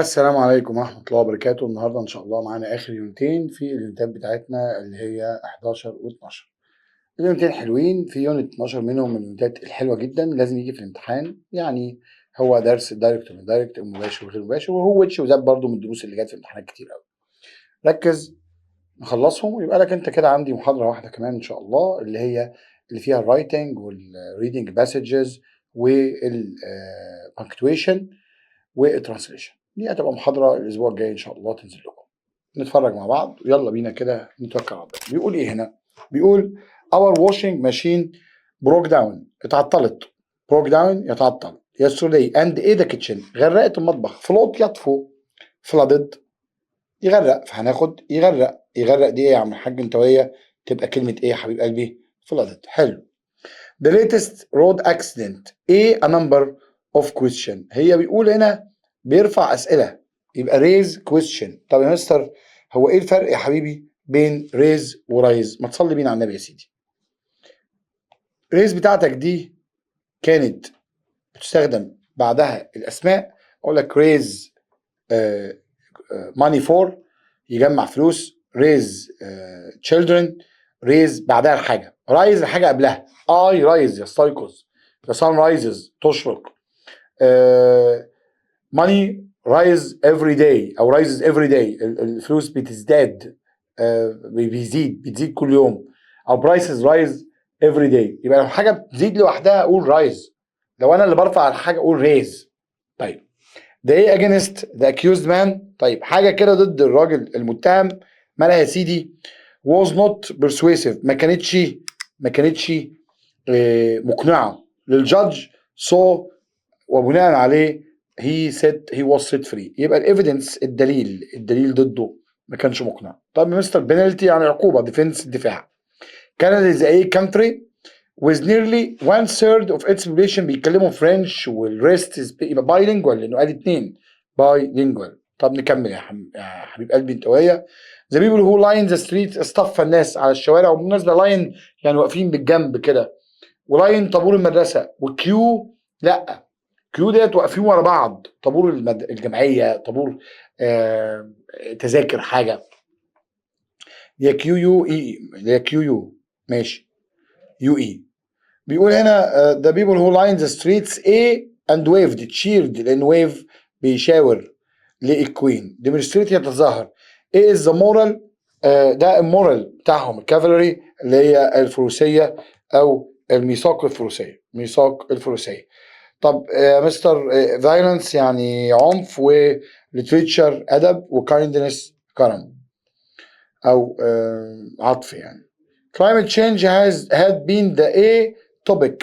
السلام عليكم ورحمة الله وبركاته. النهارده إن شاء الله معانا آخر يونتين في اليونتات بتاعتنا اللي هي 11 و12. اليونتين حلوين، في يونت 12 منهم من اليونتات الحلوة جدا لازم يجي في الامتحان، يعني هو درس الدايركت والإندايركت، المباشر وغير المباشر، وهو ويتش وزاد برضه من الدروس اللي جت في امتحانات كتير قوي. ركز نخلصهم ويبقى لك انت كده. عندي محاضرة واحدة كمان ان شاء الله اللي هي اللي فيها الرايتنج والريدنج باسجز والبنكتويشن والترانسليشن. دي هتبقى محاضرة الأسبوع الجاي إن شاء الله تنزل لكم. نتفرج مع بعض ويلا بينا كده نتوكل على الله. بيقول إيه هنا؟ بيقول our washing machine broke down، اتعطلت. broke down يتعطل. yesterday and إيه the kitchen، غرقت المطبخ. float يطفو. flooded يغرق، فهناخد يغرق. يغرق دي إيه يا عم الحاج أنت وهي؟ تبقى كلمة إيه يا حبيب قلبي؟ flooded. حلو. the latest road accident إيه a number of question. هي بيقول هنا بيرفع أسئلة يبقى raise question. طب يا مستر هو إيه الفرق يا حبيبي بين raise ورايز؟ ما تصلي بينا على النبي يا سيدي. raise بتاعتك دي كانت بتستخدم بعدها الأسماء. أقول لك raise money for يجمع فلوس. raise children. raise بعدها الحاجة. rise الحاجة قبلها. I rise يستيقظ. the sun rises تشرق. money rise every day او rises every day، الفلوس بتزداد، بتزيد كل يوم. او prices rise every day. يبقى لو حاجه بتزيد لوحدها اقول rise، لو انا اللي برفع الحاجه اقول raise. طيب ده ايه against the accused man؟ طيب حاجه كده ضد الراجل المتهم، مالها يا سيدي؟ was not persuasive، ما كانتش مقنعه للجادج. so وبناء عليه he said he was set free. يبقى الايفيدنس الدليل ضده ما كانش مقنع. طب مستر بينالتي يعني عقوبه، ديفنس الدفاع. كندا is a country with nearly 1/3 of its population بيتكلموا فرنش والريست يبقى bilingual لانه قال اتنين bilingual. طب نكمل يا حبيب قلبي انت وهي. the people who line the street، اصطف الناس على الشوارع. وبالمناسبه لاين يعني واقفين بالجنب كده، ولاين طابور المدرسه، وكيو لا، كيو ديت واقفين ورا بعض، طابور الجمعيه، طابور تذاكر حاجه. يا كيو يو اي، يا كيو يو ماشي يو اي. بيقول هنا the people who line the streets A and waved cheered، لان wave بيشاور للكوين. demonstrate يتظاهر. ايه is the moral؟ ده المورال بتاعهم الكافالري اللي هي الفروسيه او الميثاق الفروسيه. طب مستر فايلنس يعني عنف، وليتريتشر ادب، وكايندنس كرم او عطف يعني. climate change had been the a topic.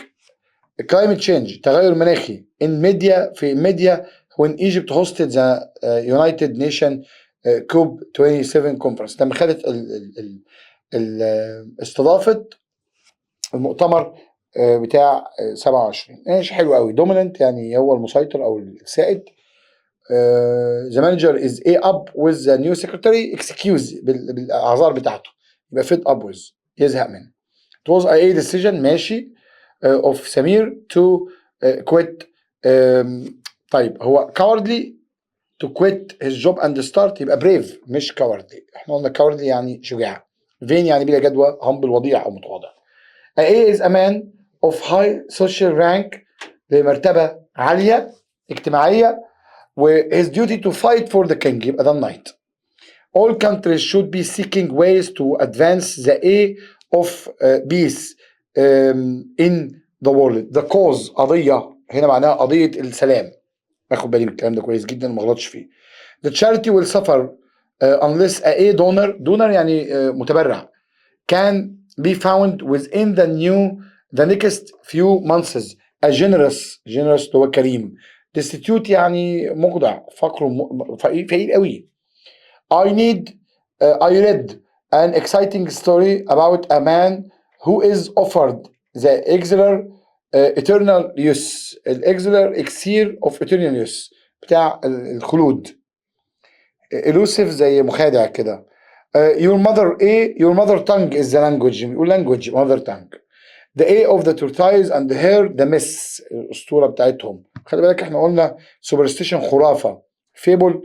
climate change تغير مناخي in media في media when Egypt hosted the United Nations COP27 conference، لما خدت استضافت المؤتمر بتاع 27. ماشي حلو قوي. دوميننت يعني هو المسيطر او السائد. the manager is a up with the new secretary excuse بالاعذار بتاعته، يبقى fit up with يزهق منه. it was a decision ماشي of سمير to quit. طيب هو cowardly to quit his job and start، يبقى brave مش cowardly. احنا قلنا cowardly يعني شجاع. vain يعني بلا جدوى، humble وضيع او متواضع. A is a man of high social rank، لمرتبة عالية اجتماعية، و his duty to fight for the king، يبقى ده النايت. all countries should be seeking ways to advance the A of peace in the world. the cause قضية هنا معناها قضية السلام. اخد بالي من الكلام ده كويس جدا وما غلطش فيه. the charity will suffer unless a donor يعني متبرع can be found within the next few months. a generous هو كريم. destitute يعني مخضع، فقير قوي. I read an exciting story about a man who is offered the eternal use، elixir of eternal use بتاع الخلود. elusive زي مخادع كده. your mother tongue is the language، بيقول language mother tongue. the A of the tortoise and her the myth، الأسطورة بتاعتهم. خلي بالك احنا قلنا superstition خرافة، فيبل.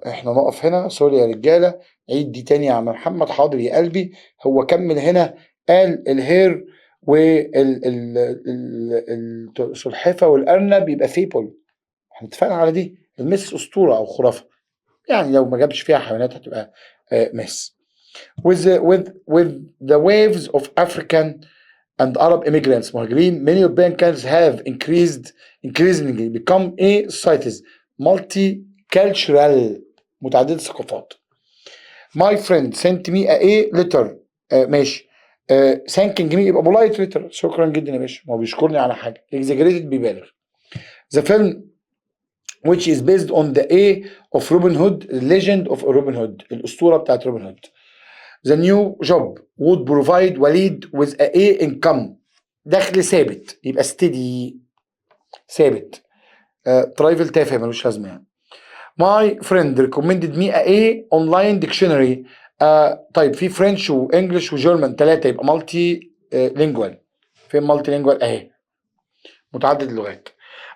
احنا نقف هنا، سوري يا رجاله، عيد دي تاني يا عم محمد. حاضر يا قلبي. هو كمل هنا، قال الهير والسلحفه والارنب يبقى فيبل. احنا اتفقنا على دي. المس اسطوره او خرافه، يعني لو ما جابش فيها حيوانات هتبقى مس. with the waves of African and Arab immigrants مهاجرين, many European countries have increasingly become societies multicultural متعددة الثقافات. My friend sent me a letter. ماشي. thanking me يبقى polite letter. شكرا جدا يا باشا، ما هو بيشكرني على حاجة. exaggerated بيبالغ. The film which is based on the of Robin Hood, legend of Robin Hood، الأسطورة بتاعت روبن هود. The new job would provide وليد with a income، دخل ثابت، يبقى steady ثابت. ترايفل تافه ملوش لازمه يعني. My friend recommended me a online dictionary. طيب في فرنش وانجلش وجيرمان ثلاثه، يبقى مالتي لينجوال. فين مالتي لينجوال؟ اهي متعدد اللغات.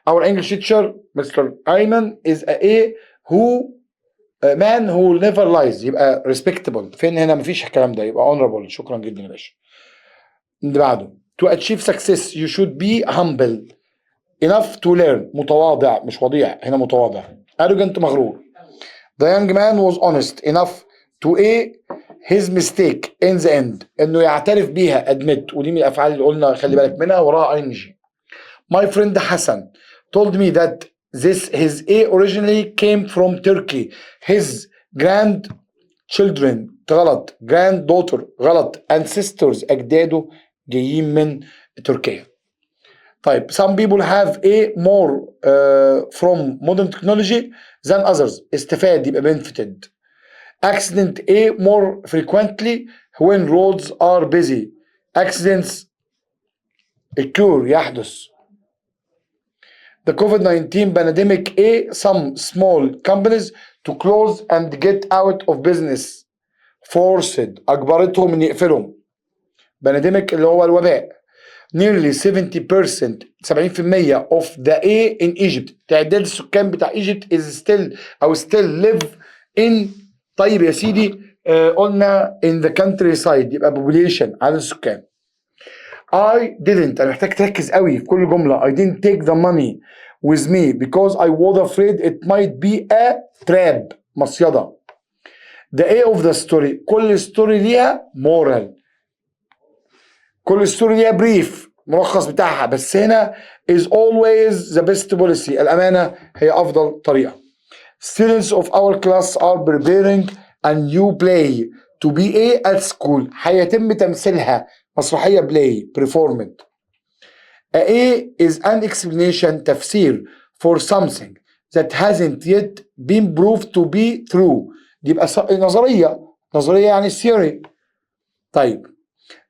Our English teacher Mr. Ayman is a who man who never lies، يبقى respectable. فين هنا؟ مفيش الكلام ده، يبقى honorable. شكرا جدا يا باشا. اللي بعده to achieve success you should be humble enough to learn، متواضع مش وضيع، هنا متواضع. arrogant مغرور. the young man was honest enough to his mistake in the end، انه يعترف بيها admit، ودي من الافعال اللي قلنا خلي بالك منها وراها ing. my friend Hassan told me that his originally came from Turkey. his grandchildren غلط، granddaughter غلط، ancestors أجداده جايين من تركيا. طيب some people have more from modern technology than others، استفاد يبقى benefited. accident more frequently when roads are busy، accidents occur يحدث. the COVID-19 pandemic some small companies to close and get out of business forced، أجبرتهم إن يقفلهم. pandemic اللي هو الوباء. nearly 70% 70% of the in Egypt، تعداد السكان بتاع Egypt is still live in. طيب يا سيدي قلنا in the countryside يبقى population عدد السكان. I didn't، أنا محتاج تركز قوي في كل جملة. I didn't take the money with me because I was afraid it might be a trap، مصيدة. the of the story، كل story ليها moral، كل ستوري ليها بريف ملخص بتاعها، بس هنا is always the best policy، الأمانة هي أفضل طريقة. students of our class are preparing a new play to be at school، هيتم تمثيلها مسرحية play performed. is an explanation تفسير for something that hasn't yet been proved to be true، دي يبقى نظرية يعني theory. طيب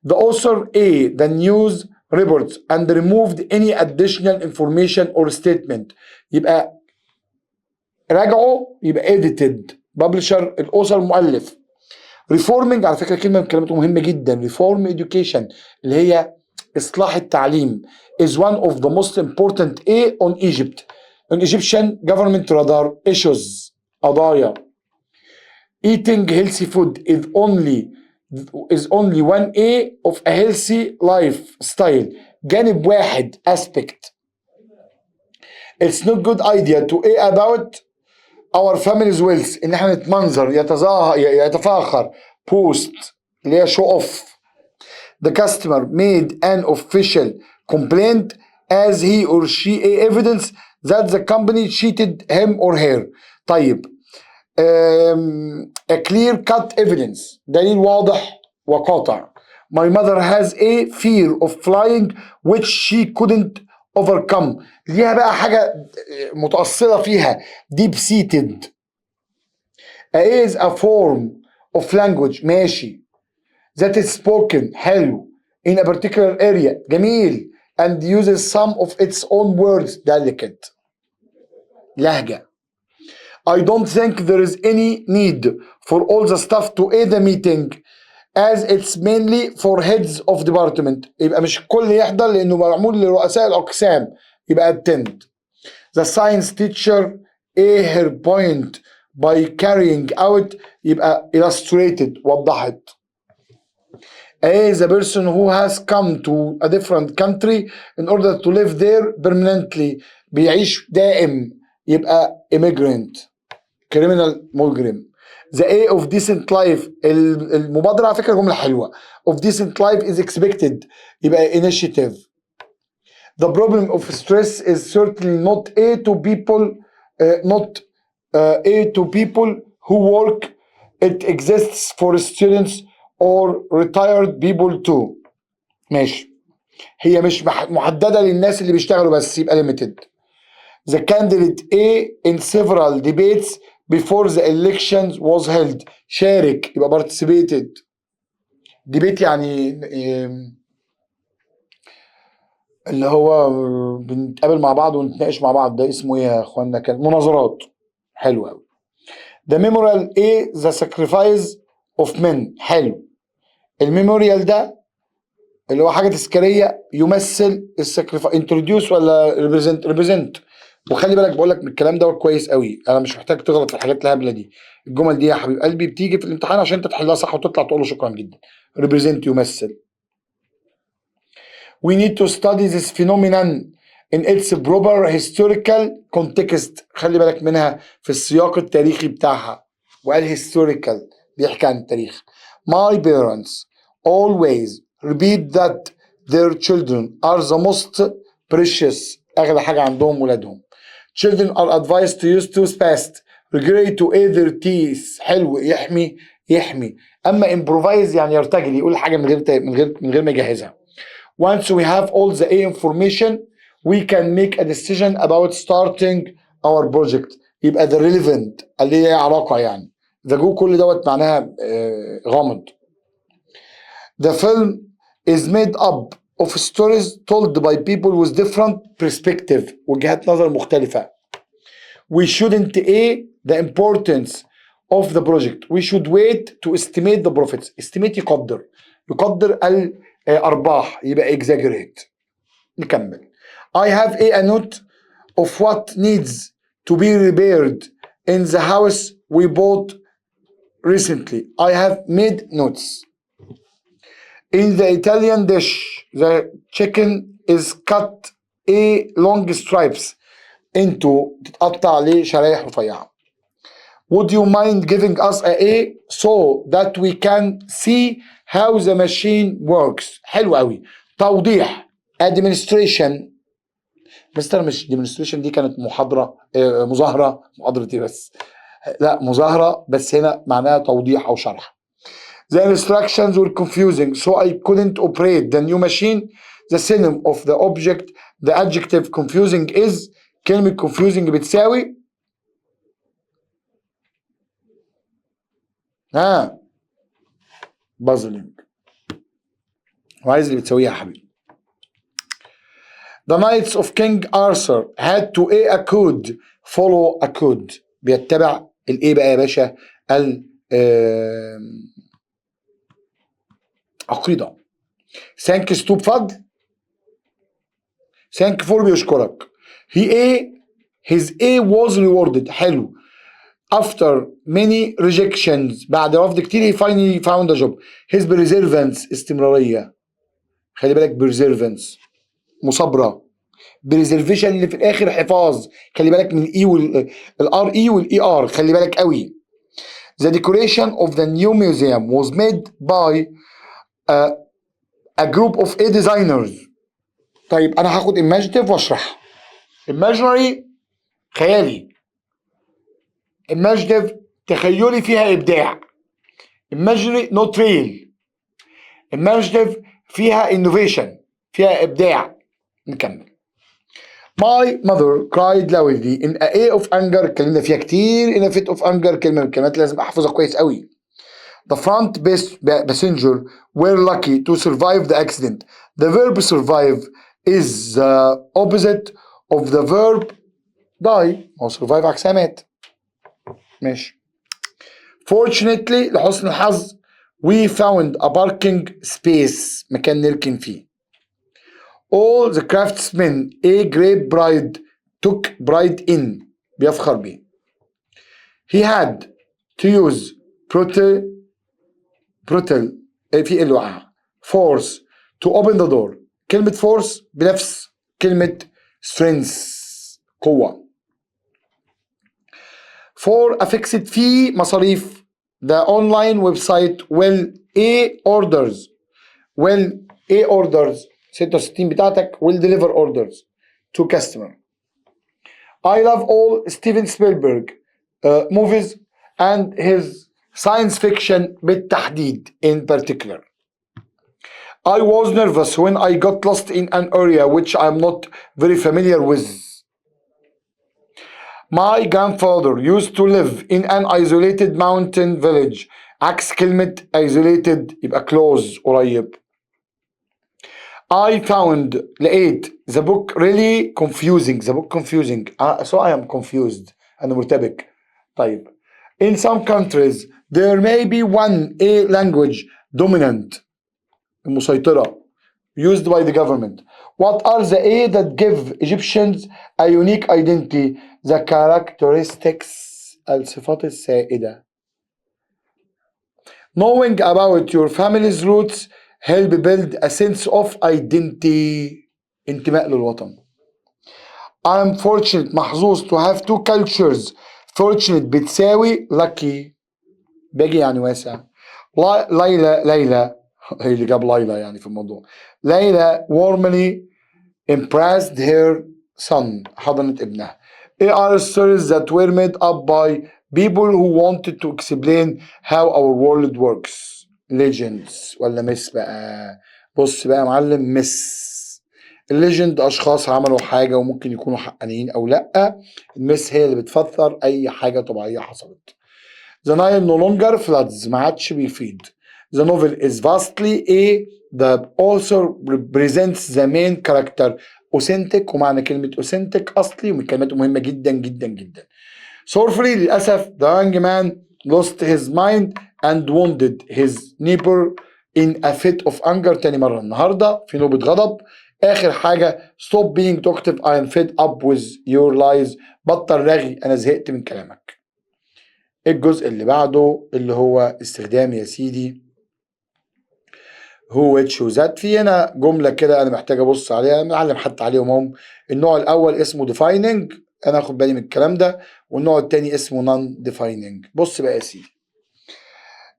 the author the news reports and removed any additional information or statement، يبقى راجعه يبقى edited. publisher الأوثر مؤلف. reforming على فكرة كلمة من كلماته مهمة جدا، reform education اللي هي إصلاح التعليم is one of the most important on Egyptian government radar issues، قضايا. eating healthy food is only one of a healthy lifestyle، جانب واحد aspect. it's not good idea to about our family's wealth، ان احنا نتمنظر يتفاخر post اللي هي show off. the customer made an official complaint as he or she evidence that the company cheated him or her. طيب a clear cut evidence، دليل واضح وقاطع. my mother has a fear of flying which she couldn't overcome، ليها بقى حاجة متأصلة فيها deep seated. is a form of language ماشي that is spoken حلو in a particular area جميل and uses some of its own words delicate لهجة. I don't think there is any need for all the staff to aid the meeting as it's mainly for heads of department، يبقى مش الكل يحضر لأنه معمول لرؤساء الأقسام، يبقى attend. The science teacher A her point by carrying out يبقى illustrated وضحت. A is a person who has come to a different country in order to live there permanently بيعيش دائم يبقى immigrant criminal مجرم. The A of decent life المبادرة على فكرة جملة حلوة of decent life is expected يبقى initiative. The problem of stress is certainly not A to people A to people who work. It exists for students or retired people too. ماشي هي مش محددة للناس اللي بيشتغلوا بس يبقى limited. The candidate A in several debates before the elections was held شارك يبقى participated. debate يعني اللي هو بنتقابل مع بعض ونتناقش مع بعض ده اسمه ايه يا اخوانا كان مناظرات حلو قوي. The memorial A the sacrifice of men حلو. الميموريال ده اللي هو حاجه تذكاريه يمثل الساكريفايس انتروديوس ولا ريبريزنت وخلي بالك بقول لك من الكلام ده كويس قوي انا مش محتاج تغلط في الحاجات الهبله دي. الجمل دي يا حبيب قلبي بتيجي في الامتحان عشان انت تحلها صح وتطلع تقول له شكرا جدا. ريبريزنت يمثل. We need to study this phenomenon in its proper historical context خلي بالك منها في السياق التاريخي بتاعها وقال historical بيحكي عن التاريخ. My parents always repeat that their children are the most precious أغلى حاجة عندهم ولادهم. Children are advised to use toothpaste regularly to aid their teeth حلو يحمي أما improvise يعني يرتجل يقول حاجة من غير ما يجهزها. Once we have all the A information we can make a decision about starting our project يبقى the relevant اللي ليها علاقة يعني the go كل دوت معناها غامض. The film is made up of stories told by people with different perspective وجهات نظر مختلفة. We shouldn't A the importance of the project. We should wait to estimate the profits. Estimate يقدر الأرباح يبقى exaggerate. نكمل. I have a note of what needs to be repaired in the house we bought recently. I have made notes. In the Italian dish, the chicken is cut a long stripes into تتقطع عليه شرايح رفيعة. Would you mind giving us a so that we can see how the machine works؟ حلو قوي. توضيح administration مستر مش demonstration دي كانت مظاهرة محاضرة ايه بس لا مظاهرة بس هنا معناها توضيح أو شرح. The instructions were confusing so I couldn't operate the new machine. The synonym of the object the adjective confusing is كلمة confusing بتساوي puzzling وعايز اللي بتساويها يا حبيبي. The knights of King Arthur had to a code follow a code بيتبع الايه بقى يا باشا عقيدة. thanks to بفضل thank for بيشكرك. his A was rewarded حلو. after many rejections بعد رفض كتير he finally found a job. his perseverance استمرارية خلي بالك perseverance مثابرة. preservation اللي في الآخر حفاظ خلي بالك من الإي والآر إي والإي آر خلي بالك قوي. The decoration of the new museum was made by a group of A designers. طيب أنا هاخد imaginative وأشرح. imaginary خيالي. imaginative تخيلي فيها إبداع. imaginary not real. imaginative فيها innovation فيها إبداع. نكمل. My mother cried loudly in a of anger اتكلمنا فيها كتير. in a fit of anger كلمة من الكلمات لازم أحفظها كويس قوي. The front passenger were lucky to survive the accident. The verb survive is the opposite of the verb die. هو survive عكسها مات. ماشي. Fortunately لحسن الحظ we found a parking space مكان نركن فيه. All the craftsmen a great pride took pride in بيفخر بيه. he had to use brutal في ال وقع force to open the door. كلمة force بنفس كلمة strength قوة. for a fixed fee مصاريف the online website will orders 66 بتاعتك will deliver orders to customer. I love all Steven Spielberg movies and his science fiction بالتحديد in particular. I was nervous when I got lost in an area which I'm not very familiar with. My grandfather used to live in an isolated mountain village. عكس كلمة isolated يبقى close قريب. I found لقيت the book really confusing. So I am confused. أنا مرتبك. طيب. In some countries there may be one a language dominant المسيطرة used by the government. What are the A that give Egyptians a unique identity? The characteristics الصفات السائدة. Knowing about your family's roots help build a sense of identity. انتماء للوطن. I'm fortunate محظوظ to have two cultures. Fortunate بتساوي lucky. باجي يعني واسع. ليلى هي اللي جاب ليلى يعني في الموضوع. ليلى warmly impressed her son. حضنت ابنها. They are stories that were made up by people who wanted to explain how our world works. Legends ولا مس بقى. بص بقى يا معلم مس. الليجند اشخاص عملوا حاجه وممكن يكونوا حقانيين او لا. المس هي اللي بتفسر اي حاجه طبيعيه حصلت. The Nile no longer floods. ما عادش بيفيض. The novel is vastly the author represents the main character. authentic ومعنى كلمة authentic أصلي ومن كلماته مهمة جدا جدا جدا. Sorrowfully للأسف the young man lost his mind and wounded his neighbor in a fit of anger. تاني مرة النهاردة في نوبة غضب. آخر حاجة stop being talkative. I am fed up with your lies. بطل رغي أنا زهقت من كلامك. الجزء اللي بعده اللي هو استخدام يا سيدي هو which وذات. في هنا جملة كده أنا محتاج أبص عليها. معلم حتى عليهم هم. النوع الأول اسمه defining. أنا أخد بالي من الكلام ده. والنوع التاني اسمه non defining. بص بقى يا سيدي.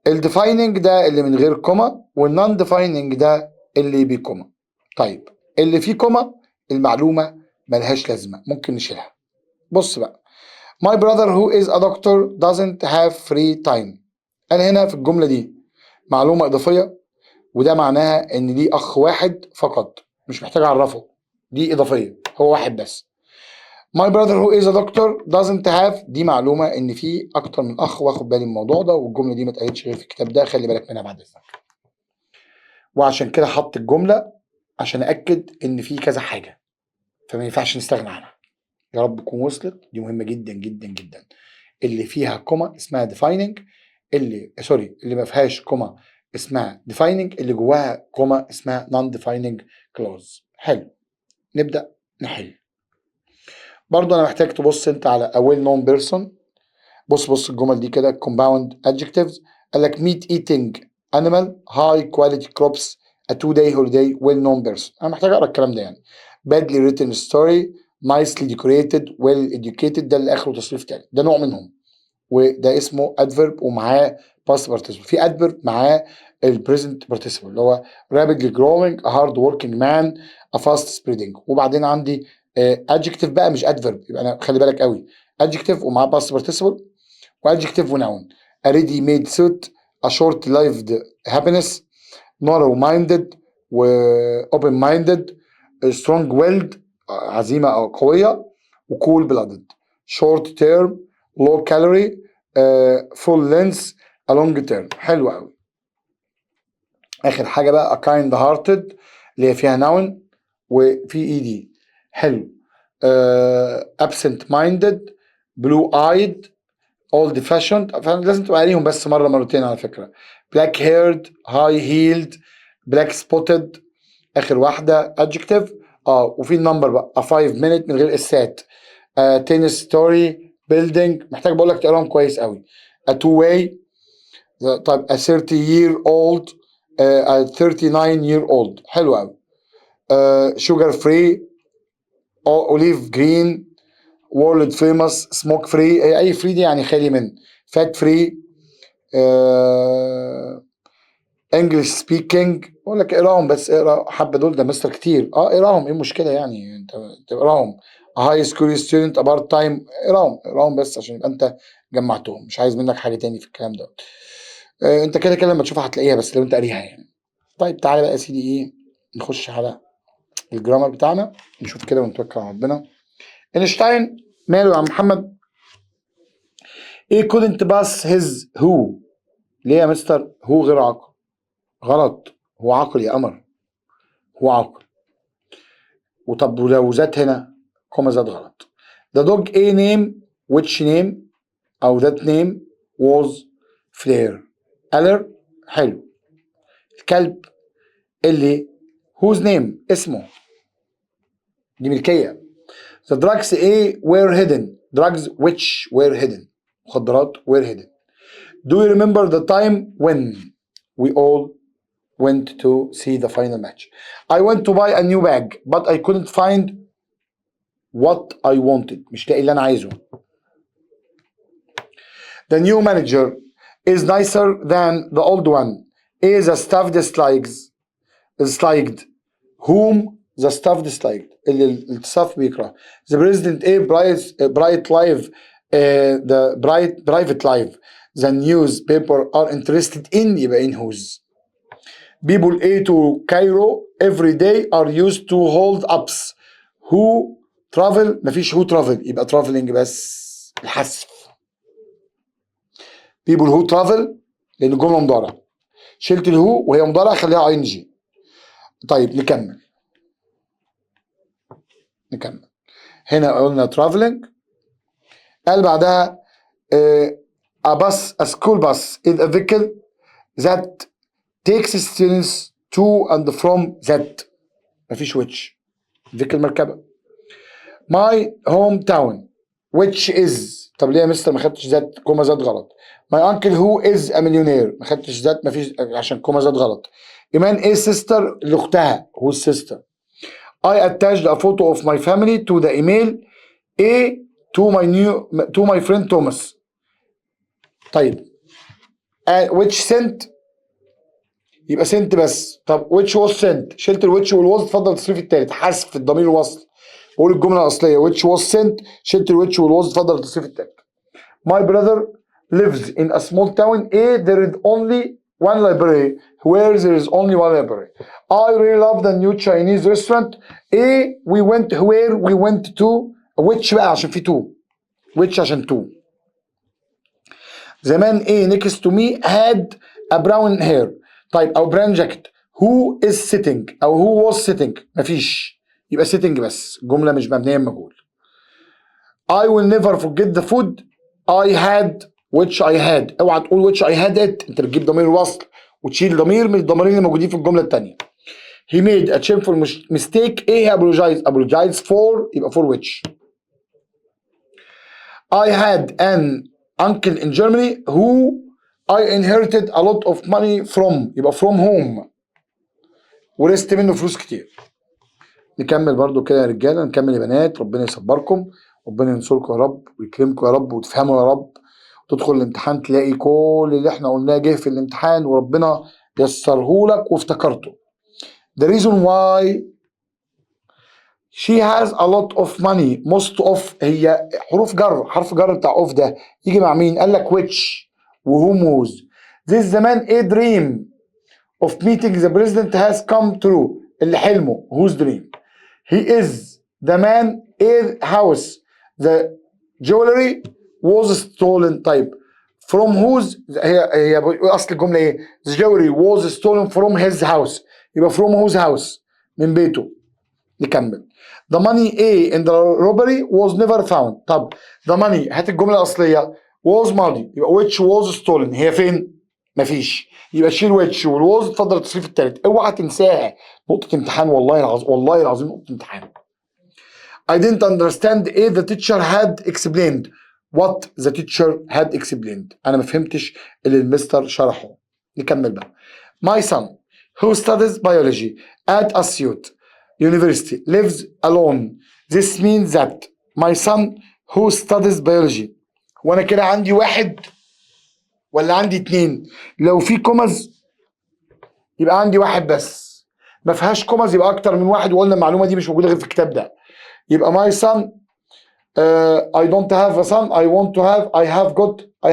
الdefining ده اللي من غير كوما والnon defining ده اللي بكوما. طيب اللي فيه كوما المعلومة ملهاش لازمة ممكن نشيلها. بص بقى. My brother who is a doctor doesn't have free time. أنا هنا في الجملة دي معلومة إضافية وده معناها إن ليه أخ واحد فقط مش محتاج أعرفه. دي إضافية هو واحد بس. My brother who is a doctor doesn't have دي معلومة إن في أكتر من أخ واخد بالي من الموضوع ده والجملة دي ما اتقالتش غير في الكتاب ده. خلي بالك منها بعد إذنك. وعشان كده حط الجملة عشان أكد إن في كذا حاجة فما ينفعش نستغنى عنها. يا رب تكون وصلت. دي مهمة جدا جدا جدا. اللي فيها كوما اسمها defining. اللي ما فيهاش كوما اسمها defining. اللي جواها كوما اسمها non defining clause. حلو. نبدأ نحل. برضو أنا محتاج تبص أنت على a well known person. بص الجمل دي كده compound adjectives. قال لك meat eating animal high quality crops a 2-day holiday well known person. أنا محتاج أقرأ الكلام ده يعني. badly written story nicely decorated well educated. ده اللي آخره تصريف تاني. ده نوع منهم وده اسمه adverb ومعاه past participle. في adverb معاه present participle اللي هو rapidly growing a hard working man a fast spreading. وبعدين عندي adjective بقى مش adverb. يبقى أنا خلي بالك قوي. adjective ومعاه past participle وadjective ونوun. a ready made suit a short lived happiness narrow minded و open minded strong willed عزيمة أو قوية و cool blooded short term low calorie full length a long term. حلو قوي. آخر حاجة بقى a kind hearted اللي هي فيها noun وفي ed. حلو. absent minded blue eyed old fashioned. لازم تبقى عليهم بس مرة مرتين على فكرة. black haired high heeled black spotted. آخر واحدة adjective. وفي النمبر بقى a 5 minute من غير اسات. tennis story building محتاج بقول لك تقراهم كويس قوي. a two-way طيب a 30-year-old a 39-year-old حلو قوي. sugar free olive green world famous smoke free اي فري دي يعني خالي من fat free انجلش سبيكينج. بقول لك اقراهم بس اقرا حبه دول ده مستر كتير اقراهم ايه المشكله يعني انت تقراهم. هاي سكول ستودنت ابارت تايم اقراهم بس عشان يبقى انت جمعتهم مش عايز منك حاجه تاني في الكلام ده. انت كده كده لما تشوفها هتلاقيها بس لو انت قاريها يعني. طيب تعالى بقى يا سيدي ايه نخش على الجرامر بتاعنا نشوف كده ونتوكل على ربنا. اينشتاين ماله يا عم محمد؟ ايه couldn't pass his who؟ ليه يا مستر هو غير عاقل؟ غلط هو عاقل يا قمر هو عاقل. وطب ولو زاد هنا كوما زاد غلط. The dog a name which name أو that name was Flair. Aller حلو. الكلب اللي whose name اسمه دي ملكية. The drugs A were hidden. Drugs which were hidden. مخدرات were hidden. Do you remember the time when we all went to see the final match? I went to buy a new bag but I couldn't find what I wanted. مش لاقي اللي أنا عايزه. The new manager is nicer than the old one. Is the staff disliked. Whom the staff disliked. اللي الstaff بيكره. The president A bright live the private life. The newspaper are interested in يبقى in whose. People A to Cairo every day are used to hold ups. Who travel مفيش who travel يبقى traveling بس الحذف. people who travel لأن الجملة مضارع شلت الهو وهي مضارع خليها اي ان جي. طيب نكمل هنا قلنا traveling قال بعدها a school bus is a vehicle that takes students to and from that مفيش which vehicle مركبة. my hometown which is طب ليه يا مستر ما خدتش ذات كوما زاد غلط. my uncle who is a millionaire ما خدتش ذات ما فيش عشان كوما زاد غلط. ايمان ايه sister لاختها who's sister. I attached a photo of my family to the email A to my friend Thomas. طيب which sent يبقى sent بس. طب which was sent شلت الwhich والwas اتفضل التصريف التالت حذف الضمير الوصل. بقول الجملة الأصلية which was sent شلت الwhich والwas اتفضل التصريف التالت. My brother lives in a small town A there is only one library where there is only one library. I really love the new Chinese restaurant A we went to which بقى عشان في to which عشان to. زمان A next to me had a brown hair. طيب أو brown jacket. Who is sitting أو who was sitting مفيش يبقى sitting بس جملة مش مبنية بمجهول. I will never forget the food I had which I had. اوعى تقول which I had it انت بتجيب ضمير وصل وتشيل ضمير من الضميرين اللي موجودين في الجملة التانية. He made a shameful mistake A apologize for يبقى for which. I had an uncle in Germany who I inherited a lot of money from يبقى from whom ورثت منه فلوس كتير. نكمل برضو كده يا رجاله نكمل يا بنات. ربنا يصبركم ربنا ينصركم يا رب ويكرمكم يا رب وتفهموا يا رب تدخل الامتحان تلاقي كل اللي احنا قلناه جه في الامتحان وربنا يسرهولك وافتكرته. The reason why she has a lot of money most of هي حروف جر حرف جر بتاع of ده يجي مع مين؟ قال لك which وهو whose. This زمان a dream of meeting the president has come true اللي حلمه whose dream. He is the man a house the jewelry was stolen. طيب from whose هي اصل الجمله ايه؟ the jewelry was stolen from his house يبقى from whose house من بيته. نكمل. the money A in the robbery was never found. طب the money هات الجمله الاصليه was ماضي يبقى which was stolen هي فين؟ مفيش يبقى شيل which والwas اتفضل التصريف التالت. اوعى تنساها نقطه امتحان والله العظيم نقطه امتحان. I didn't understand A the teacher had explained what the teacher had explained. انا ما فهمتش اللي المستر شرحه. نكمل بقى. My son who studies biology at Asyut University lives alone. This means that my son who studies biology. وانا كده عندي واحد ولا عندي اتنين؟ لو في كومز يبقى عندي واحد بس، ما فيهاش كومز يبقى اكتر من واحد، وقلنا المعلومه دي مش موجوده غير في الكتاب ده. يبقى my son I don't have a son I want to have I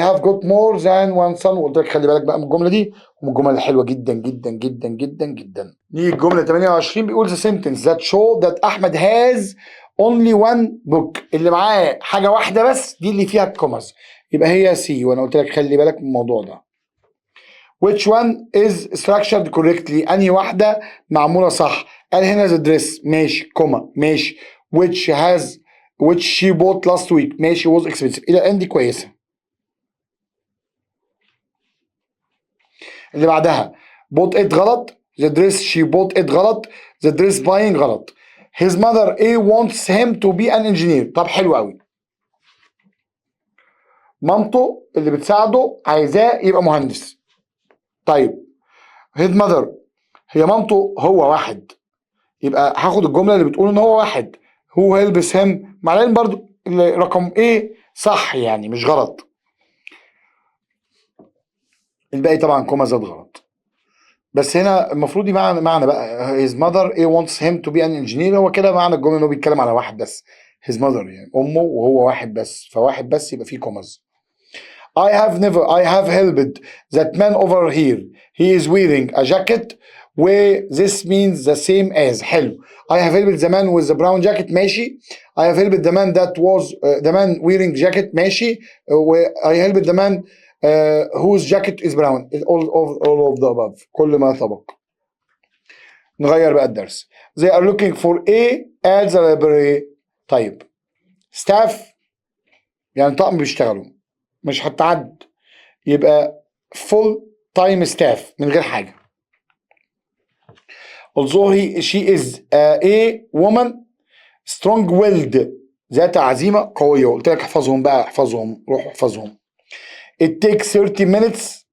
have got more than one son. وقلت لك خلي بالك بقى من الجمله دي ومن الجمل الحلوه جدا جدا جدا جدا جدا. نيجي الجمله 28 بيقول the sentence that show that احمد has only one book. اللي معاه حاجه واحده بس دي اللي فيها الكومز، يبقى هي سي. وانا قلت لك خلي بالك من الموضوع ده. which one is structured correctly. انهي واحده معموله صح؟ قال هنا the dress ماشي كوما ماشي which she bought last week ماشي was expensive. الى الان دي كويسه. اللي بعدها bought it غلط، the dress she bought it غلط، the dress buying غلط. his mother A wants him to be an engineer. طب حلو قوي. مامته اللي بتساعده عايزاه يبقى مهندس. طيب his mother هي مامته هو واحد، يبقى هاخد الجمله اللي بتقول ان هو واحد who helps him مع العلم برضو رقم ايه صح يعني مش غلط. الباقي طبعا كوما زاد غلط، بس هنا المفروض معنى بقى his mother A wants him to be an engineer. هو كده معنى الجمله ان هو بيتكلم على واحد بس his mother يعني امه وهو واحد بس، فواحد بس يبقى فيه كوماز. I have helped that man over here. He is wearing a jacket where this means the same as. حلو. I have helped the man with the brown jacket ماشي. I have helped the man that was the man wearing jacket ماشي. I helped the man whose jacket is brown. All of the above. كل ما سبق. نغير بقى الدرس. They are looking for A at the library. طيب staff يعني طقم بيشتغلوا مش هتعد، يبقى full time staff من غير حاجة. although she is a woman strong willed ذات عزيمة قوية. قلت لك احفظهم بقى، احفظهم روح احفظهم. it takes 30 minutes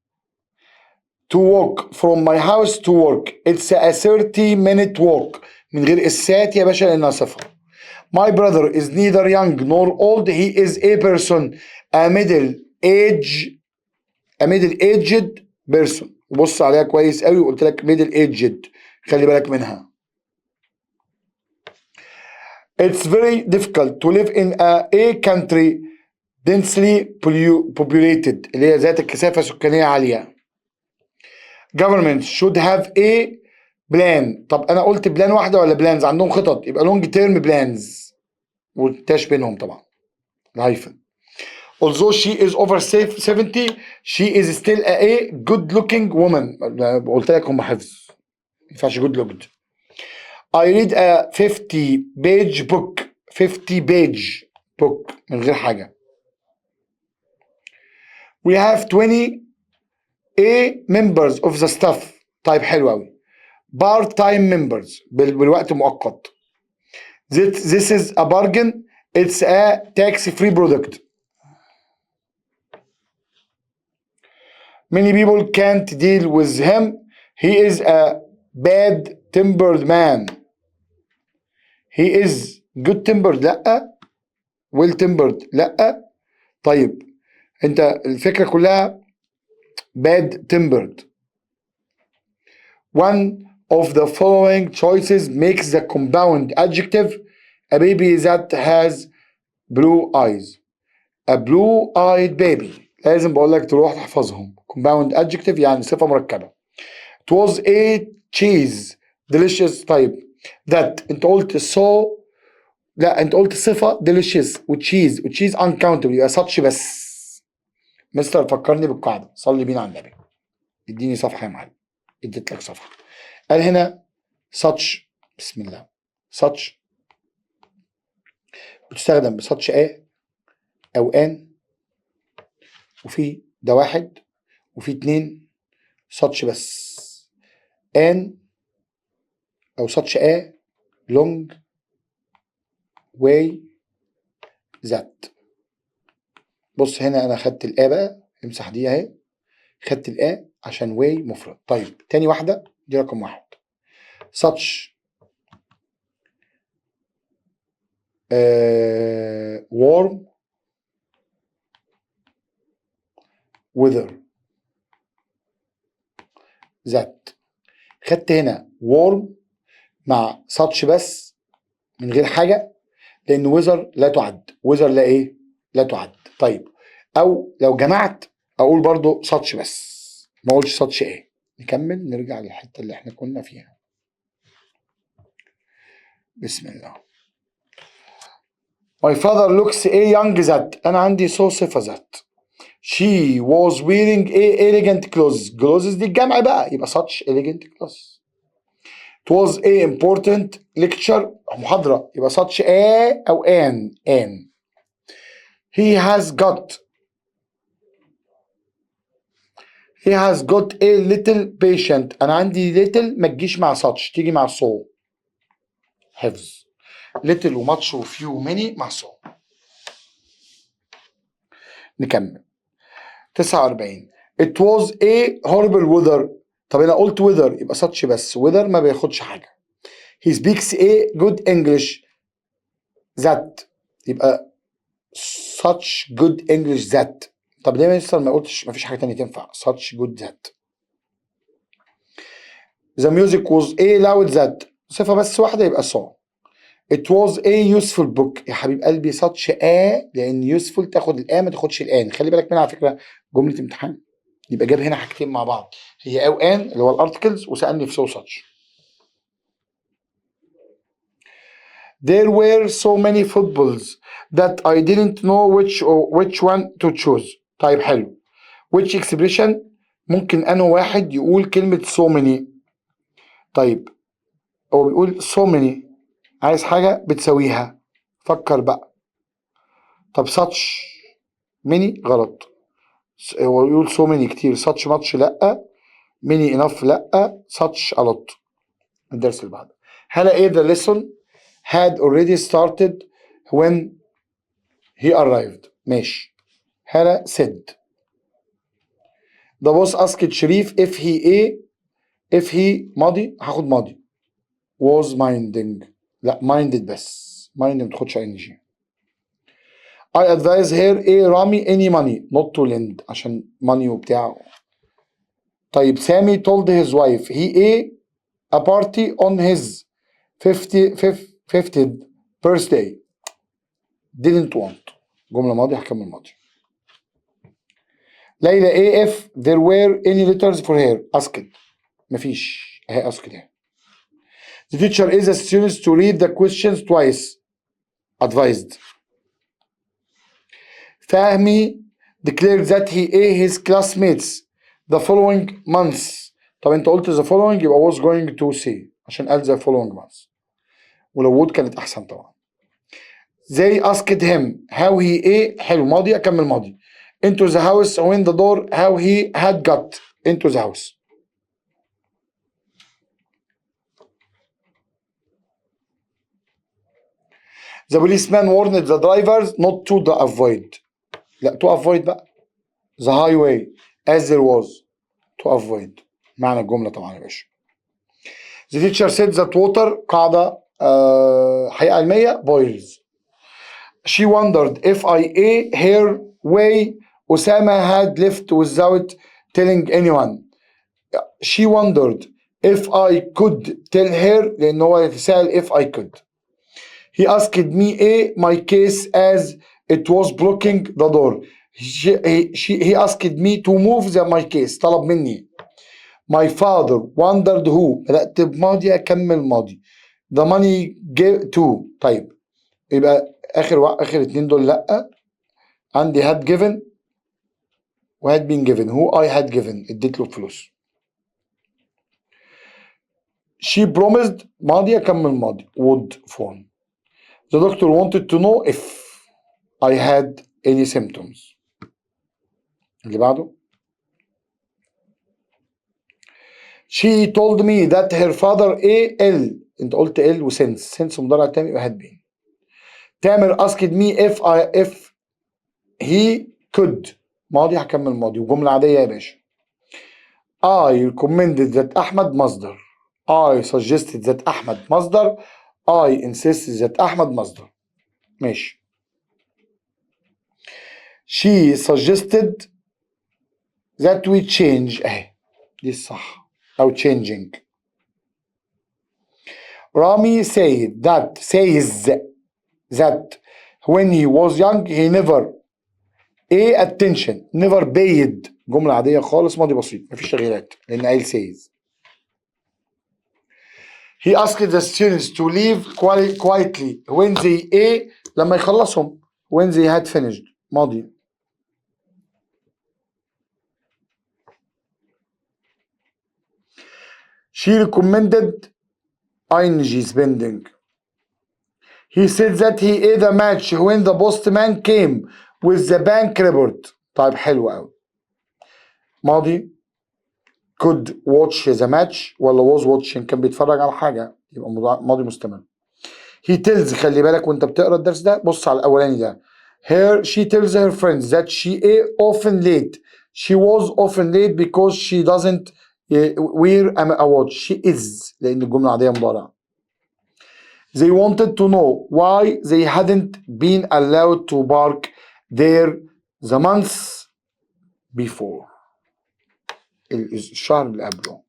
to walk from my house to work. it's a 30-minute walk من غير السات يا باشا لانها صفة. my brother is neither young nor old. he is a person a middle aged person. بص عليها كويس قوي وقلت لك middle aged خلي بالك منها. it's very difficult to live in a country densely populated اللي هي ذات الكثافة السكانية عالية. government should have a plan. طب انا قلت بلان واحدة ولا بلانز؟ عندهم خطط يبقى long term plans والتاش بينهم طبعا الهايفن. although she is over 70 she is still a good looking woman. قلت لك هم حفظ ما ينفعش good looked. I read a 50 page book من غير حاجة. we have 20 A members of the staff. طيب حلو قوي. part time members بالوقت مؤقت. this is a bargain. it's a tax free product. many people can't deal with him. he is a bad tempered man. he is good tempered لأ. well tempered لأ. طيب انت الفكرة كلها bad tempered. one of the following choices makes the compound adjective a baby that has blue eyes. a blue eyed baby. لازم بقول لك تروح تحفظهم. compound adjective يعني صفة مركبة. it was a cheese delicious. طيب that انت قلت so لا انت قلت صفة delicious وتشيز uncountable يبقى such بس. مستر فكرني بالقاعدة صلي بينا على النبي. اديني صفحة يا معلم. اديت لك صفحة. قال هنا such بسم الله such بتستخدم بsuch او ان وفي ده واحد وفي اتنين such بس. ان او such long way that بص هنا انا خدت الآ بقى، امسح دي اهي، خدت الآ عشان واي مفرد. طيب تاني واحدة دي رقم 1. such warm weather that. خدت هنا warm مع such بس من غير حاجة، لأن weather لا تعد، weather لا إيه؟ لا تعد. طيب أو لو جمعت أقول برضو such بس، ما أقولش such إيه. نكمل نرجع للحتة اللي إحنا كنا فيها. بسم الله. My father looks a young that. أنا عندي صفة that. She was wearing a elegant clothes. clothes دي الجمع بقى، يبقى such elegant clothes. It was a important lecture. محاضرة، يبقى such a أو an. He has got a little patient. أنا عندي little ما تجيش مع such، تيجي مع so. حفظ. little و much و few و many مع so. نكمل. 49. It was a horrible weather. طب أنا قلت weather يبقى such بس، weather ما بياخدش حاجة. He speaks a good English that. يبقى such good English that. طب ليه ما قلتش ما فيش حاجة تانية تنفع؟ such good that. The music was a loud that. صفة بس واحدة يبقى so. It was a useful book. يا حبيب قلبي such a، لأن useful تاخد الآ ما تاخدش الآن. خلي بالك منها على فكرة، جملة امتحان. يبقى جاب هنا حاجتين مع بعض، هي أو آن اللي هو الارتكلز، وسألني في so such. There were so many footballs that I didn't know which one to choose. طيب حلو. which expression ممكن أنه واحد يقول كلمة so many. طيب هو بيقول so many، عايز حاجة بتساويها، فكر بقى. طب such many غلط، هو بيقول so many كتير، such much لأ، many enough لأ، such a lot. الدرس اللي بعده. هلا إيه the lesson had already started when he arrived. ماشي. هلا said the boss asked شريف if he ماضي، هاخد ماضي. was minding، لا minded بس، minding ما تاخدش ing. I advise her رامي any money not to lend عشان money وبتاع. طيب سامي told his wife he a party on his 50th birthday didn't want. جملة ماضي، هكمل ماضي. ليلى if there were any letters for her asked. مفيش اهي asked اهي. The teacher is the students to read the questions twice. Advised. Fahmi declared that he his classmates the following months. طب انت قلت the following يبقى was going to say عشان قال the following months، ولو would كانت احسن طبعا. They asked him how he حلو ماضي، اكمل ماضي. into the house when the door how he had got into the house. The policeman warned the drivers not to avoid. لا to avoid بقى. The highway as there was to avoid. معنى الجملة طبعا يا باشا. The teacher said that water قاعدة حقيقة علمية boils. She wondered if I her way Osama had left without telling anyone. She wondered if I could tell her لأن هو يتساءل if I could. He asked me my case as it was blocking the door. He asked me to move my case. طلب مني. My father wondered who. بدأت بماضي أكمل ماضي. The money gave to. طيب يبقى آخر اتنين دول لأ. عندي had given و had been given. who I had given اديت له فلوس. She promised ماضي أكمل ماضي would phone. The doctor wanted to know if I had any symptoms. اللي بعده. She told me that her father ill. انت قلت ill و since مضارع تاني يبقى had been. تامر asked me if he could ماضي هكمل ماضي وجملة عادية يا باشا. I recommended that أحمد مصدر. I suggested that أحمد مصدر. I insisted that أحمد مصدر. ماشي. She suggested that we change اهي دي الصح أو changing. Rami says that when he was young he never attention never paid جملة عادية خالص ماضي بسيط مفيش تغييرات لأن قايل says. He asked the students to leave quietly when they لما يخلصهم when they had finished ماضي. She recommended ing spending. He said that he ate the match when the postman came with the bank report. طيب حلو قوي. ماضي could watch the match ولا was watching كان بيتفرج على حاجة يبقى ماضي مستمر. He tells خلي بالك وانت بتقرا الدرس ده بص على الاولاني ده. She tells her friends that she is often late. She was often late because she doesn't wear a watch. She is لأن الجملة عادية مضارع. They wanted to know why they hadn't been allowed to park there the months before. الشهر اللي قبله.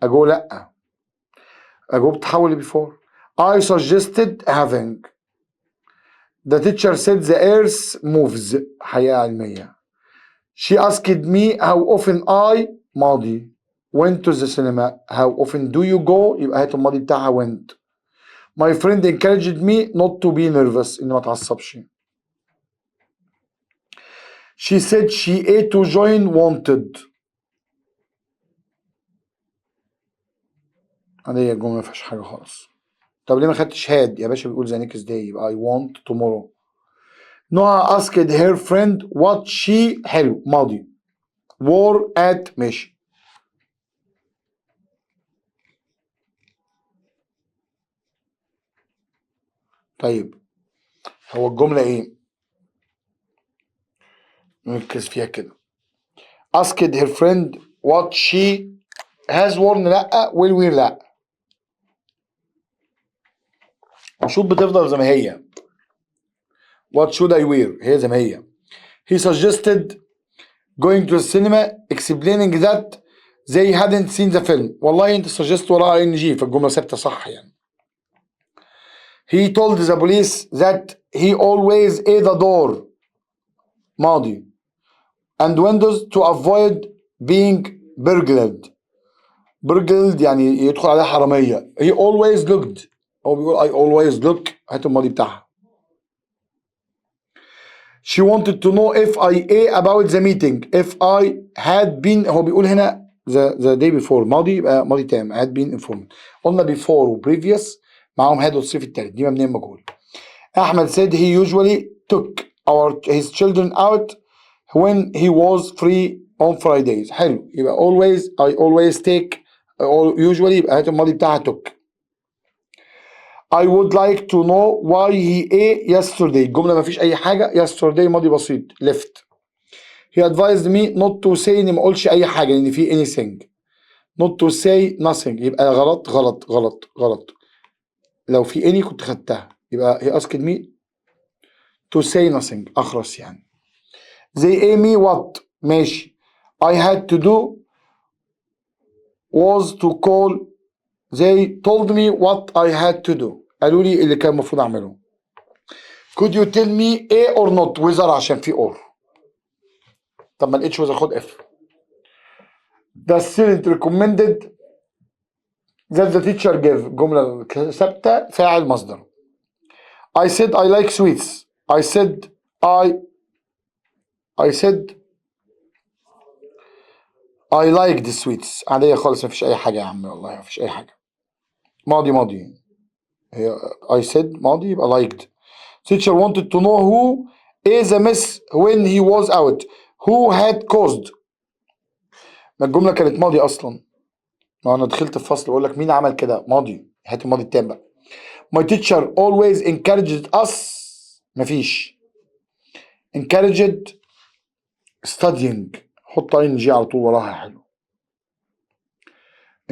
أجو لأ. أجو بتحول before. I suggested having. The teacher said the earth moves. حياة علمية. She asked me how often I ماضي went to the cinema. How often do you go؟ يبقى هات الماضي بتاعها went. My friend encouraged me not to be nervous إني ما اتعصبش. She said she ate to join wanted. هي الجملة ما فيهاش حاجة خالص. طب ليه ما خدتش had يا باشا؟ بيقول the next day يبقى I want tomorrow. Noah asked her friend what she حلو ماضي wore at ماشي. طيب هو الجملة ايه؟ نركز فيها كده. asked her friend what she has worn لأ will wear لأ. شوف بتفضل زي ما هي. What should I wear؟ هي زي ما هي. He suggested going to the cinema explaining that they hadn't seen the film. والله انت suggest وراها ing فالجملة ثابتة صح يعني. He told the police that he always ate the door ماضي and windows to avoid being burgled. burgled يعني يدخل عليها حرامية. He always looked. هو بيقول I always look. هات الماضي بتاعها. She wanted to know if I ate about the meeting. If I had been هو بيقول هنا the day before ماضي يبقى ماضي تام had been informed. قلنا before و previous معاهم had والصيف التالت دي مبنية مجهول. أحمد said he usually took his children out when he was free on Fridays. حلو يبقى always I always take usually يبقى هات الماضي بتاعها took. I would like to know why he ate yesterday. الجملة ما فيش أي حاجة. yesterday ماضي بسيط left. He advised me not to say إني ما أقولش أي حاجة لأن في anything. not to say nothing يبقى غلط غلط غلط غلط. لو في any كنت خدتها يبقى he asked me to say nothing أخرس يعني. They asked me what ماشي. I had to do was to call. They told me what I had to do. قالوا لي اللي كان المفروض أعمله. Could you tell me A or not whether عشان في or. طب ما لقيتش whether خد F. The student recommended that the teacher gave. جملة ثابتة فاعل مصدر. I said I like sweets. I said I like the sweets. عادية خالص مفيش أي حاجة يا عم والله مفيش أي حاجة. ماضي هي I said ماضي يبقى liked. Teacher wanted to know who is a mess when he was out. Who had caused. ما الجملة كانت ماضي أصلا. ما أنا دخلت في فصل بقول لك مين عمل كده ماضي. هات الماضي التام بقى. My teacher always encouraged us. مفيش. encouraged studying، حط ing على طول وراها، حلو.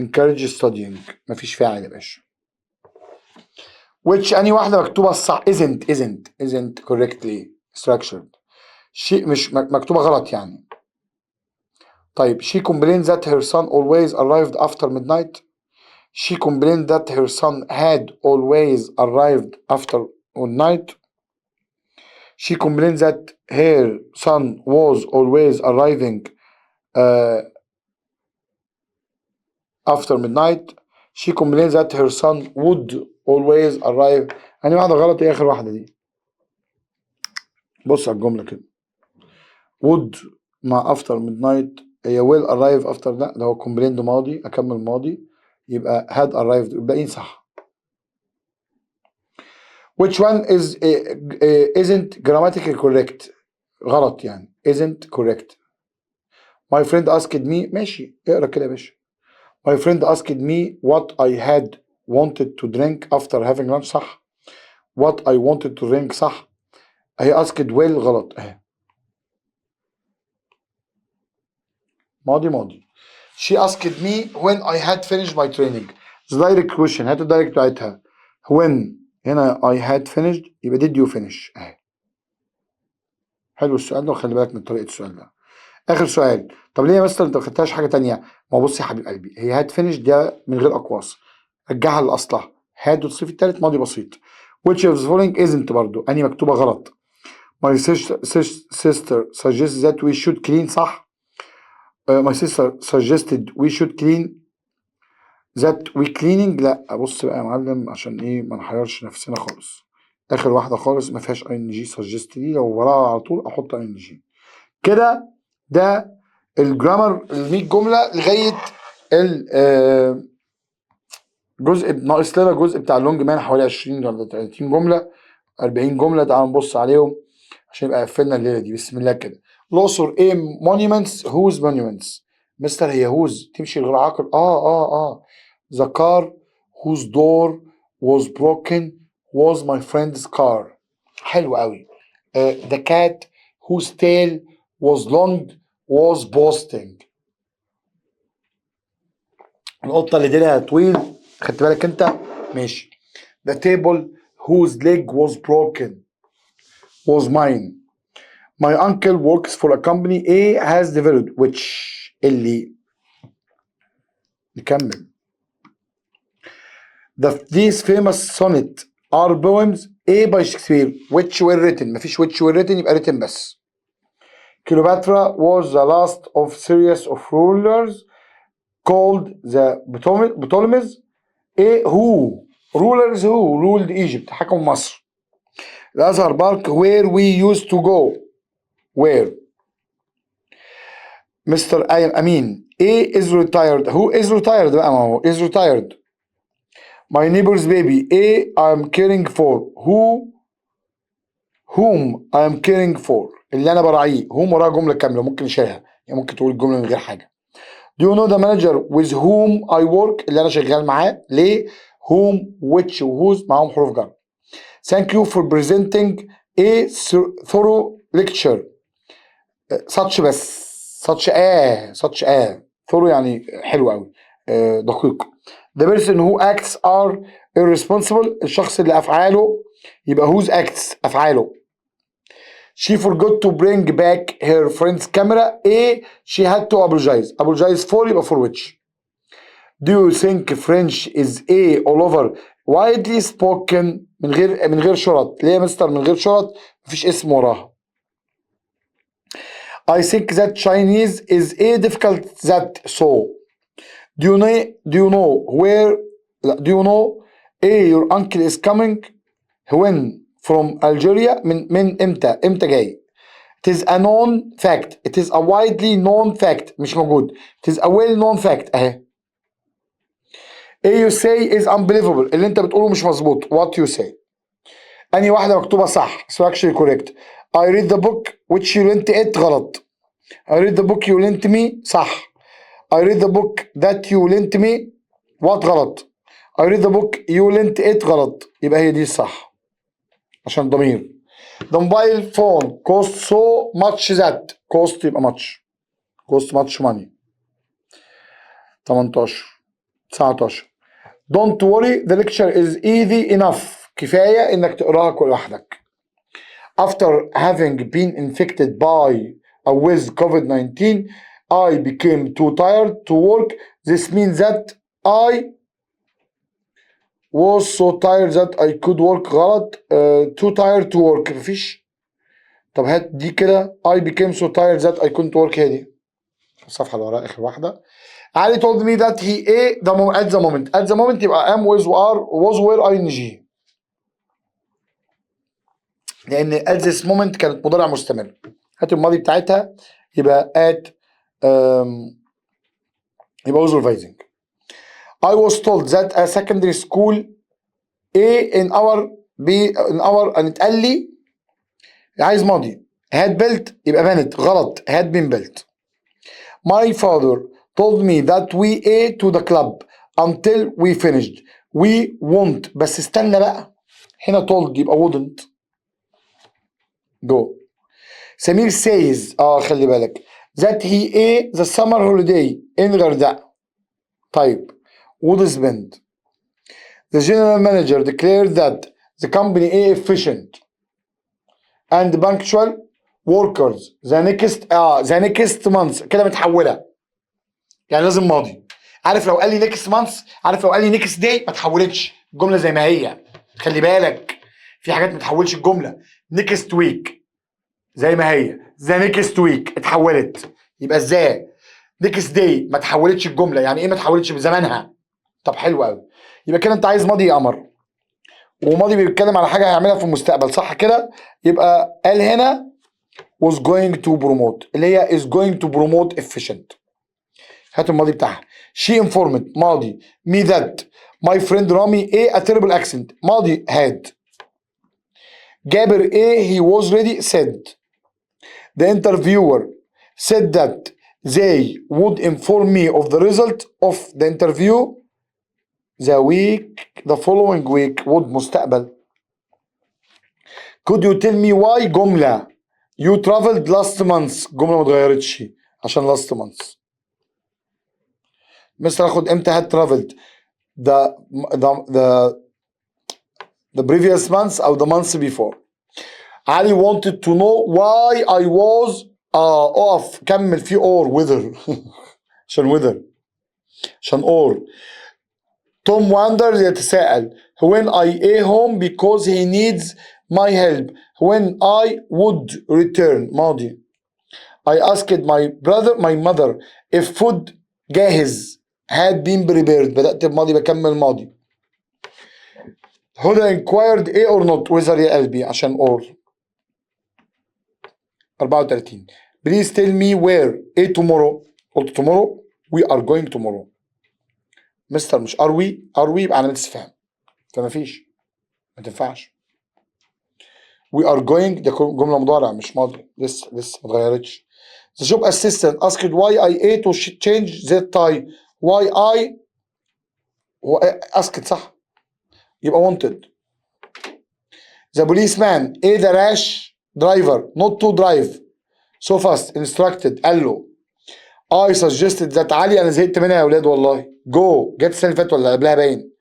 encourage studying مفيش فاعل يا باشا. which أنهي واحدة مكتوبة الصح؟ isn't correctly structured، شيء مش مكتوبة غلط يعني. طيب she complained that her son always arrived after midnight. She complained that her son had always arrived after midnight. She complained that her son was always arriving after midnight. She complained that her son would always arrive. أنا واحدة غلط، إيه آخر واحدة دي؟ بص على الجملة كده. would مع after midnight، هي will arrive after، لا ده هو complained ماضي، أكمل ماضي، يبقى had arrived، الباقيين صح. which one isn't grammatically correct؟ غلط يعني isn't correct. my friend asked me، ماشي اقرا كده يا باشا. my friend asked me what I had wanted to drink after having lunch، صح. what I wanted to drink صح. هي asked well غلط اهي. ماضي. she asked me when I had finished my training. the direct question، هات الدايركت بتاعتها. when هنا I had finished يبقى did you finish اهي. حلو السؤال ده، وخلي بالك من طريقة السؤال ده. آخر سؤال، طب ليه يا مستر أنت ما خدتهاش حاجة تانية؟ ما هو بص يا حبيب قلبي، هي هاد فينش ده من غير أقواس، رجعها لأصلها، هاد والصيف التالت ماضي بسيط. which of the following isn't برضو، أني مكتوبة غلط. my sister suggests that we should clean، صح. my sister suggested we should clean that we cleaning، لا بص بقى يا معلم عشان إيه ما نحيرش نفسنا خالص. آخر واحدة خالص ما فيهاش ing، suggest دي لو وراها على طول أحط ing كده. ده الجرامر ال100 جمله لغايه الجزء ناقص لنا الجزء بتاع اللونج مان، حوالي 20 ولا 30 جمله، 40 جمله. تعالوا نبص عليهم عشان يبقى قفلنا الليله دي. بسم الله كده. الاقصر ايه مونيومنتس، هوز مونيومنتس. مستر هي هوز تمشي غير عاقل؟ the car whose door was broken was my friend's car. حلو قوي. the cat whose tail was long was boasting. القطة اللي ديلها طويل، خدت بالك انت؟ ماشي. the table whose leg was broken was mine. my uncle works for a company A has developed which، اللي نكمل. these famous sonnet are poems A by Shakespeare which were written، مفيش which were written يبقى written بس. Cleopatra was the last of series of rulers called the Ptolemies. who rulers who ruled Egypt، حكموا مصر. الأزهر park where we used to go where. Mr. Amin A is retired. who is retired بقى، ما هو is retired. my neighbor's baby A I am caring for. whom I am caring for، اللي أنا براعيه. whom وراها جملة كاملة، ممكن نشيلها يعني، ممكن تقول الجملة من غير حاجة. do you know the manager with whom I work، اللي أنا شغال معاه. ليه؟ whom which whose معاهم حروف جر. thank you for presenting a thorough lecture. such بس such thorough يعني حلو قوي، دقيق. the person who acts are irresponsible، الشخص اللي أفعاله يبقى whose acts أفعاله. she forgot to bring back her friend's camera A she had to apologize for يبقى for which. do you think French is A all over widely spoken من غير شرط. ليه يا مستر من غير شرط؟ مفيش اسم وراها. I think that Chinese is A difficult that so. do you know where do you know A your uncle is coming when from Algeria. من امتى جاي. it is a known fact. it is a widely known fact مش موجود. it is a well known fact اهي. A you say is unbelievable، اللي انت بتقوله مش مظبوط. what you say. انهي واحده مكتوبه صح؟ so actually correct. I read the book which you lent it غلط. I read the book you lent me صح. I read the book that you lent me what غلط. I read the book you lent it غلط. يبقى هي دي الصح عشان ضمير. The mobile phone cost so much that cost يبقى much cost much money. 18 19 Don't worry the lecture is easy enough. كفاية إنك تقراها لوحدك. After having been infected by or with COVID-19, I became too tired to work. This means that I was so tired that I could work غلط. Too tired to work مفيش. طب هات دي كده. I became so tired that I couldn't work. هي دي الصفحة اللي وراها آخر واحدة. علي told me that he ate at the moment. At the moment يبقى am was are was were ing. لأن at this moment كانت مضارع مستمر. هات الماضي بتاعتها يبقى at يبقى was revising. I was told that a secondary school A in our B in our اتقال لي عايز ماضي. had built يبقى بنت غلط. had been built. My father told me that we ate to the club until we finished. We won't. بس استنى بقى. هنا told يبقى wouldn't. Go. سمير says خلي بالك that he ate the summer holiday in غردقة. طيب would spend. The general manager declared that the company is efficient and punctual workers the next month. كده متحولة يعني لازم ماضي. عارف لو قال لي next month، عارف لو قال لي next day ما تحولتش الجملة زي ما هي. خلي بالك في حاجات ما تحولش الجملة. next week زي ما هي. the next week اتحولت. يبقى ازاي next day ما تحولتش الجملة؟ يعني ايه ما تحولتش بزمانها؟ طب حلو قوي. يبقى كده انت عايز ماضي يا قمر، وماضي بيتكلم على حاجة هيعملها في المستقبل صح كده؟ يبقى قال هنا was going to promote اللي هي is going to promote efficient. هات الماضي بتاعها. she informed ماضي me that my friend رامي a terrible accent. ماضي had. جابر he was ready said. the interviewer said that they would inform me of the result of the interview the following week. would مستقبل. could you tell me why جملة you traveled last month. جملة ما اتغيرتش عشان last month. مستر اخد امتى had traveled؟ the previous month او the month before. علي wanted to know why I was off. كمل في or weather عشان or. توم wonders يتساءل when I a home because he needs my help. when I would return ماضي. I asked my mother if food جاهز had been prepared. بدأت بماضي بكمل ماضي. هدى inquired a or not whether يا قلبي عشان or. 34 please tell me where a tomorrow. قلت tomorrow we are going tomorrow. مستر مش are we يبقى علامة استفهام فما فيش ما تنفعش. we are going ده جملة مضارع مش ماضي لسه ما اتغيرتش. the job assistant asked why I ate to change that tie. why I asked صح يبقى wanted. the policeman a the rash driver not to drive so fast instructed قال له I suggested that علي انا زهقت منها يا اولاد والله. go جت السنه اللي فاتت ولا قبلها باين.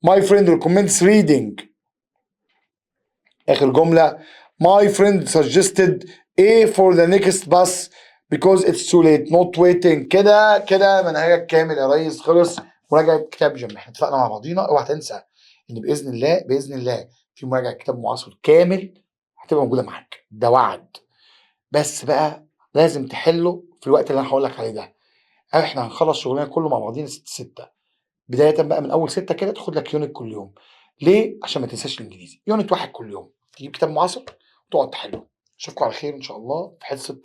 my friend recommends reading. اخر جمله my friend suggested A for the next bus because it's too late not waiting. كده منهجك كامل يا ريس خلص. مراجعه كتاب جيم احنا اتفقنا مع بعضينا. اوعى تنسى ان باذن الله في مراجعه كتاب معاصر كامل هتبقى موجوده معاك. ده وعد. بس بقى لازم تحله في الوقت اللي انا هقول لك عليه ده. احنا هنخلص شغلنا كله مع بعضينا 6 بدايه بقى من اول 6 كده تاخد لك يونت كل يوم. ليه؟ عشان ما تنساش الانجليزي. يونت واحد كل يوم تجيب كتاب معاصر وتقعد تحله. اشوفكم على خير ان شاء الله في حصه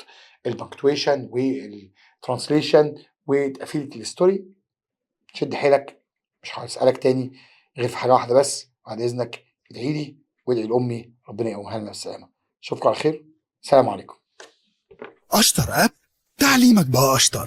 البنكتويشن والترانسليشن وتقفيله الستوري. شد حيلك مش هسالك تاني غير في حاجه واحده بس. بعد اذنك ادعي لي وادعي لامي ربنا يقومها لنا بالسلامه. اشوفكم على خير. السلام عليكم. اشطر اب تعليمك بقى اشطر.